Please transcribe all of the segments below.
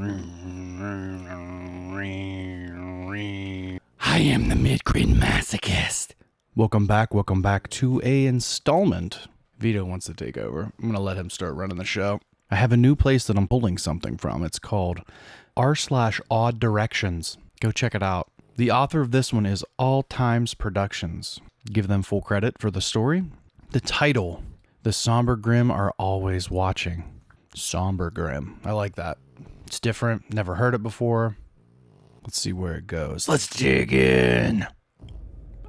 I am the mid-crit masochist. Welcome back to a installment. Vito wants to take over. I'm going to let him start running the show. I have a new place that I'm pulling something from. It's called r/odd directions. Go check it out. The author of this one is All Times Productions. Give them full credit for the story. The title, The Sombergrimm Are Always Watching. Sombergrimm. I like that. It's different. Never heard it before. Let's see where it goes. Let's dig in.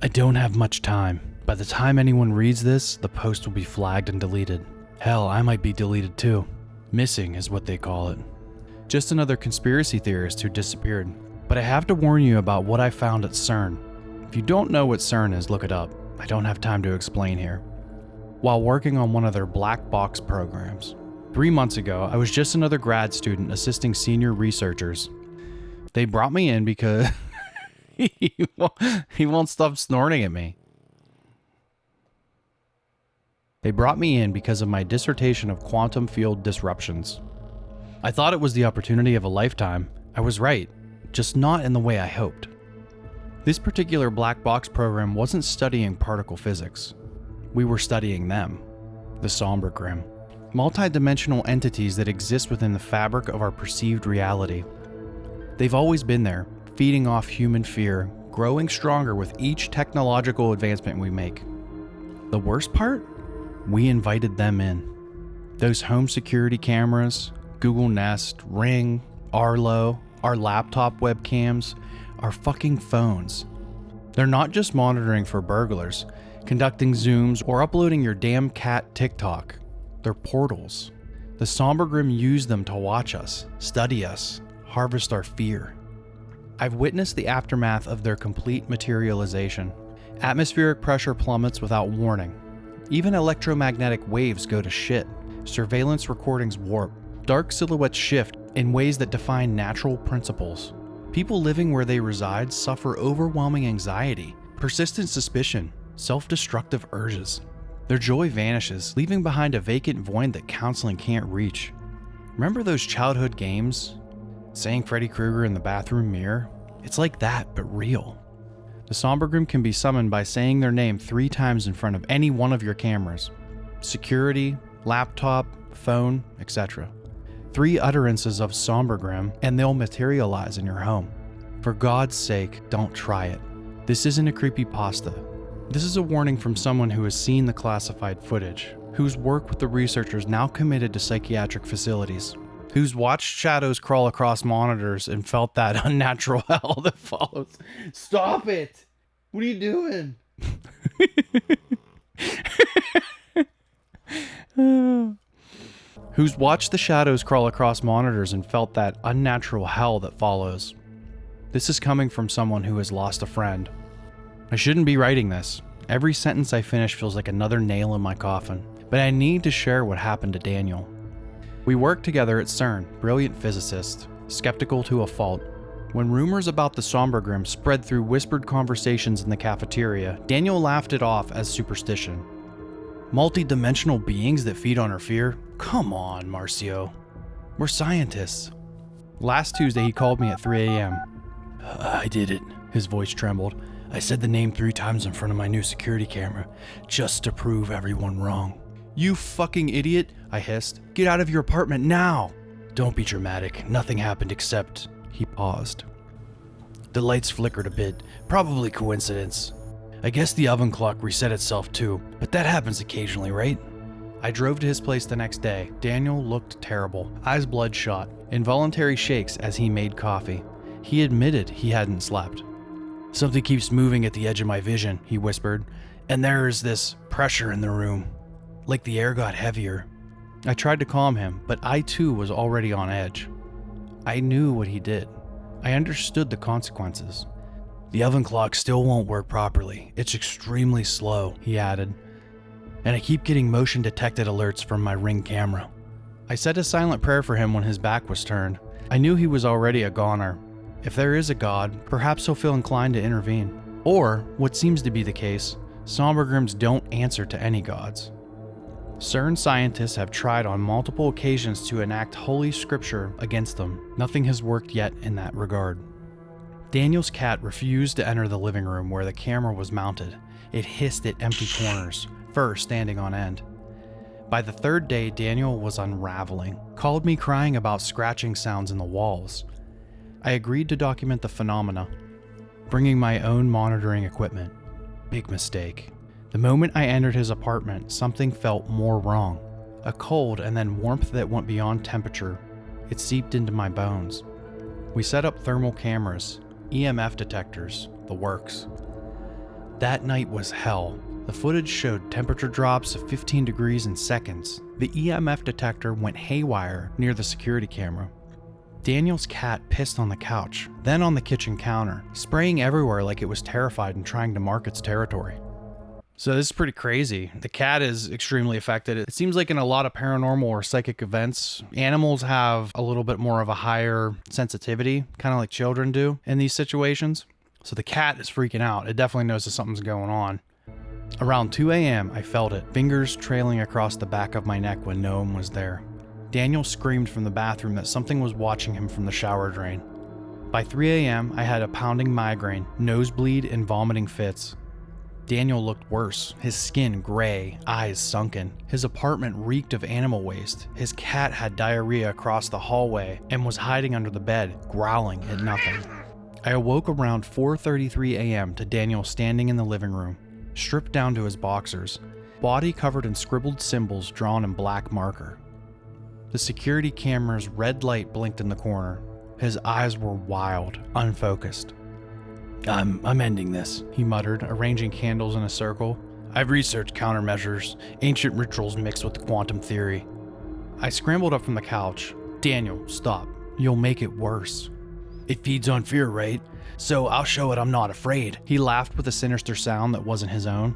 I don't have much time. By the time anyone reads this, the post will be flagged and deleted. Hell, I might be deleted too. Missing is what they call it. Just another conspiracy theorist who disappeared. But I have to warn you about what I found at CERN. If you don't know what CERN is, look it up. I don't have time to explain here. While working on one of their black box programs. 3 months ago, I was just another grad student assisting senior researchers. They brought me in because he won't stop snorting at me. They brought me in because of my dissertation of quantum field disruptions. I thought it was the opportunity of a lifetime. I was right, just not in the way I hoped. This particular black box program wasn't studying particle physics. We were studying them, the Sombergrimm, multi-dimensional entities that exist within the fabric of our perceived reality. They've always been there, feeding off human fear, growing stronger with each technological advancement we make. The worst part? We invited them in. Those home security cameras, Google Nest, Ring, Arlo, our laptop webcams, our fucking phones. They're not just monitoring for burglars, conducting Zooms, or uploading your damn cat TikTok. They're portals. The Sombergrimm use them to watch us, study us, harvest our fear. I've witnessed the aftermath of their complete materialization. Atmospheric pressure plummets without warning. Even electromagnetic waves go to shit. Surveillance recordings warp. Dark silhouettes shift in ways that defy natural principles. People living where they reside suffer overwhelming anxiety, persistent suspicion, self-destructive urges. Their joy vanishes, leaving behind a vacant void that counseling can't reach. Remember those childhood games? Saying Freddy Krueger in the bathroom mirror? It's like that, but real. The Sombergrimm can be summoned by saying their name 3 times in front of any one of your cameras. Security, laptop, phone, etc. 3 utterances of Sombergrimm and they'll materialize in your home. For God's sake, don't try it. This isn't a creepypasta. This is a warning from someone who has seen the classified footage, whose work with the researchers now committed to psychiatric facilities, who's watched shadows crawl across monitors and felt that unnatural hell that follows. Stop it! What are you doing? Who's watched the shadows crawl across monitors and felt that unnatural hell that follows. This is coming from someone who has lost a friend. I shouldn't be writing this. Every sentence I finish feels like another nail in my coffin, but I need to share what happened to Daniel. We worked together at CERN, brilliant physicist, skeptical to a fault. When rumors about the Sombergrimm spread through whispered conversations in the cafeteria, Daniel laughed it off as superstition. Multi-dimensional beings that feed on our fear? Come on, Marcio. We're scientists. Last Tuesday he called me at 3 a.m. I did it. His voice trembled. I said the name 3 times in front of my new security camera, just to prove everyone wrong. You fucking idiot, I hissed. Get out of your apartment now! Don't be dramatic. Nothing happened except... He paused. The lights flickered a bit. Probably coincidence. I guess the oven clock reset itself too, but that happens occasionally, right? I drove to his place the next day. Daniel looked terrible, eyes bloodshot, involuntary shakes as he made coffee. He admitted he hadn't slept. Something keeps moving at the edge of my vision, he whispered, and there is this pressure in the room. Like the air got heavier. I tried to calm him, but I too was already on edge. I knew what he did. I understood the consequences. The oven clock still won't work properly. It's extremely slow, he added. And I keep getting motion detected alerts from my Ring camera. I said a silent prayer for him when his back was turned. I knew he was already a goner. If there is a God, perhaps he'll feel inclined to intervene. Or, what seems to be the case, Sombergrimms don't answer to any gods. CERN scientists have tried on multiple occasions to enact holy scripture against them. Nothing has worked yet in that regard. Daniel's cat refused to enter the living room where the camera was mounted. It hissed at empty corners, fur standing on end. By the third day, Daniel was unraveling, called me crying about scratching sounds in the walls. I agreed to document the phenomena, bringing my own monitoring equipment. Big mistake. The moment I entered his apartment, something felt more wrong. A cold and then warmth that went beyond temperature. It seeped into my bones. We set up thermal cameras, EMF detectors, the works. That night was hell. The footage showed temperature drops of 15 degrees in seconds. The EMF detector went haywire near the security camera. Daniel's cat pissed on the couch, then on the kitchen counter, spraying everywhere like it was terrified and trying to mark its territory. So this is pretty crazy. The cat is extremely affected. It seems like in a lot of paranormal or psychic events, animals have a little bit more of a higher sensitivity, kind of like children do in these situations. So the cat is freaking out. It definitely knows that something's going on. Around 2 a.m., I felt it, fingers trailing across the back of my neck when no one was there. Daniel screamed from the bathroom that something was watching him from the shower drain. By 3 a.m., I had a pounding migraine, nosebleed, and vomiting fits. Daniel looked worse, his skin gray, eyes sunken. His apartment reeked of animal waste. His cat had diarrhea across the hallway and was hiding under the bed, growling at nothing. I awoke around 4:33 a.m. to Daniel standing in the living room, stripped down to his boxers, body covered in scribbled symbols drawn in black marker. The security camera's red light blinked in the corner. His eyes were wild, unfocused. I'm ending this, he muttered, arranging candles in a circle. I've researched countermeasures, ancient rituals mixed with quantum theory. I scrambled up from the couch. Daniel, stop. You'll make it worse. It feeds on fear, right? So I'll show it I'm not afraid. He laughed with a sinister sound that wasn't his own.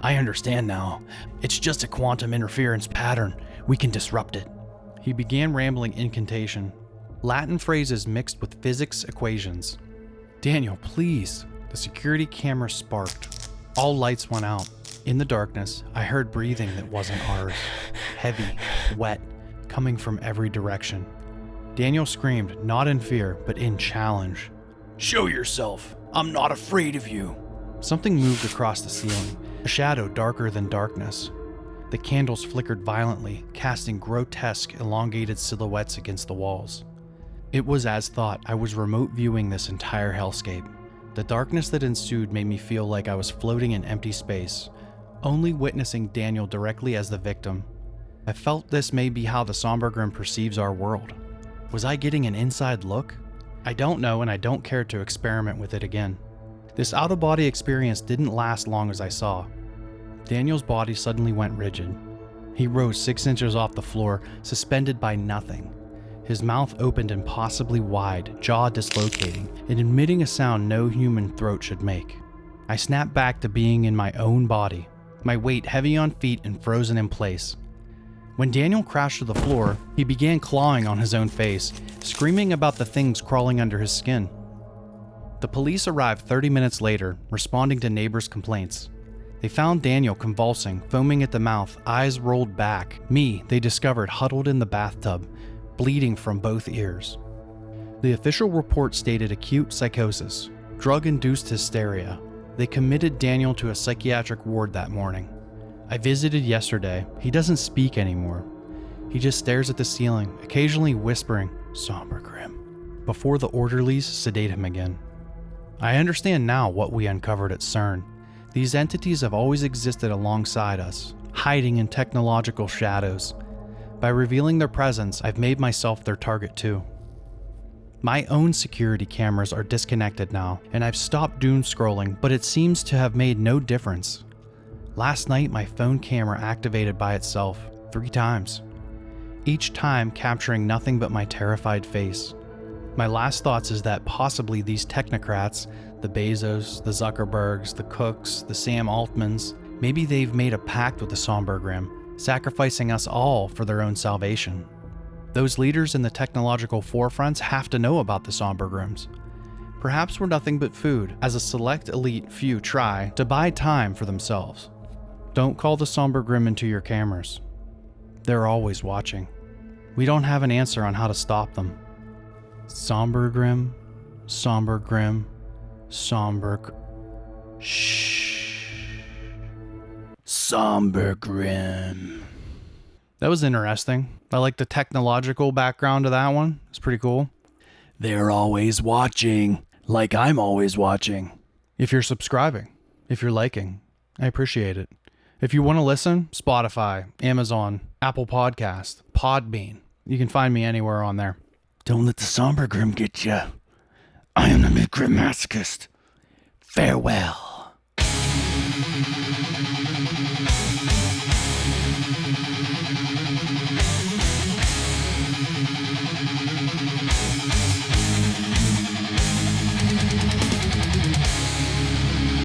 I understand now. It's just a quantum interference pattern. We can disrupt it. He began rambling incantation, Latin phrases mixed with physics equations. Daniel, please. The security camera sparked. All lights went out. In the darkness, I heard breathing that wasn't ours. Heavy, wet, coming from every direction. Daniel screamed, not in fear, but in challenge. Show yourself. I'm not afraid of you. Something moved across the ceiling, a shadow darker than darkness. The candles flickered violently, casting grotesque, elongated silhouettes against the walls. It was as thought. I was remote viewing this entire hellscape. The darkness that ensued made me feel like I was floating in empty space, only witnessing Daniel directly as the victim. I felt this may be how the Sombergrimm perceives our world. Was I getting an inside look? I don't know, and I don't care to experiment with it again. This out-of-body experience didn't last long as I saw. Daniel's body suddenly went rigid. He rose 6 inches off the floor, suspended by nothing. His mouth opened impossibly wide, jaw dislocating, and emitting a sound no human throat should make. I snapped back to being in my own body, my weight heavy on feet and frozen in place. When Daniel crashed to the floor, he began clawing on his own face, screaming about the things crawling under his skin. The police arrived 30 minutes later, responding to neighbors' complaints. They found Daniel convulsing, foaming at the mouth, eyes rolled back. Me, they discovered huddled in the bathtub, bleeding from both ears. The official report stated acute psychosis, drug-induced hysteria. They committed Daniel to a psychiatric ward that morning. I visited yesterday. He doesn't speak anymore. He just stares at the ceiling, occasionally whispering, Sombergrimm, before the orderlies sedate him again. I understand now what we uncovered at CERN. These entities have always existed alongside us, hiding in technological shadows. By revealing their presence, I've made myself their target too. My own security cameras are disconnected now, and I've stopped doom scrolling, but it seems to have made no difference. Last night, my phone camera activated by itself 3 times, each time capturing nothing but my terrified face. My last thoughts is that possibly these technocrats, the Bezos, the Zuckerbergs, the Cooks, the Sam Altmans, maybe they've made a pact with the Sombergrimm, sacrificing us all for their own salvation. Those leaders in the technological forefronts have to know about the Sombergrimms. Perhaps we're nothing but food, as a select elite few try to buy time for themselves. Don't call the Sombergrimm into your cameras. They're always watching. We don't have an answer on how to stop them. Sombergrimm, Sombergrimm, Shh. Sombergrimm. That was interesting. I like the technological background to that one. It's pretty cool. They're always watching, like I'm always watching. If you're subscribing, if you're liking, I appreciate it. If you want to listen, Spotify, Amazon, Apple Podcast, Podbean. You can find me anywhere on there. Don't let the Sombergrimm get you. I am the Masochist. Farewell.